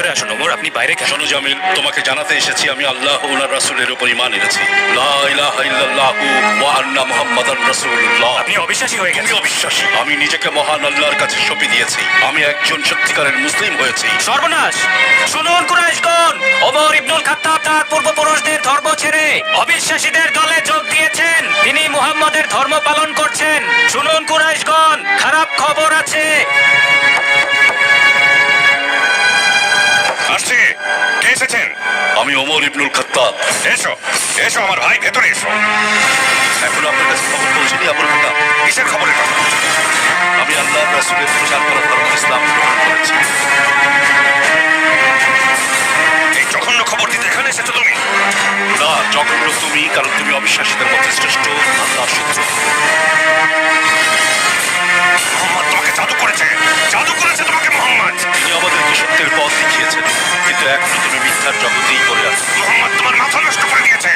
ভেতরে আসুন ওমর, আপনি বাইরে কেন? শোনো জামিল, তোমাকে জানাতে এসেছি আমি আল্লাহ ও ওনার রাসূলের উপর ঈমান এনেছি। লা ইলাহা ইল্লাল্লাহু ওয়া আন্না মুহাম্মাদান রাসূলুল্লাহ। আপনি অবিশ্বাসী হয়ে তুমি গেছেন। অবিশ্বাসী? আমি নিজেকে মহান আল্লাহর কাছে সঁপে দিয়েছি। আমি একজন সত্যিকারের মুসলিম হয়েছি। সর্বনাশ! শুনুন কুরাইশগণ, ওমর ইবনুল খাত্তাব তার পূর্বপুরুষদের ধর্ম ছেড়ে অবিশ্বাসীদের দলে যোগ দিয়েছেন। তিনি মুহাম্মদের ধর্ম পালন করছেন। শুনুন কুরাইশগণ, খারাপ খবর আছে। আসছে। কে এসেছেন? আমি ওমর ইবনুল খাত্তাব। এসো এসো আমার ভাই, ভেতরে এসো। এখন আপনার কাছে খবর পৌঁছেনি আবুল খাত্তাব? কিসের খবরের কথা বলছো? আমি আল্লাহর রাসূলের প্রচার করা ধর্ম ইসলাম গ্রহণ করেছি। এই জঘন্য খবর দিতে এখানে এসেছো তুমি? না, জঘন্য তুমি, কারণ তুমি অবিশ্বাসীদের মধ্যে শ্রেষ্ঠ, আল্লাহর শত্রু। মোহাম্মদ তোমাকে জাদু করেছে, জাদু করেছে তোমাকে মোহাম্মদ। তিনি আমাদেরকে সত্যের পথ দেখিয়েছেন, কিন্তু এখনো তুমি মিথ্যার জগতেই পড়ে আছো। মোহাম্মদ তোমার মাথা নষ্ট করে দিয়েছে।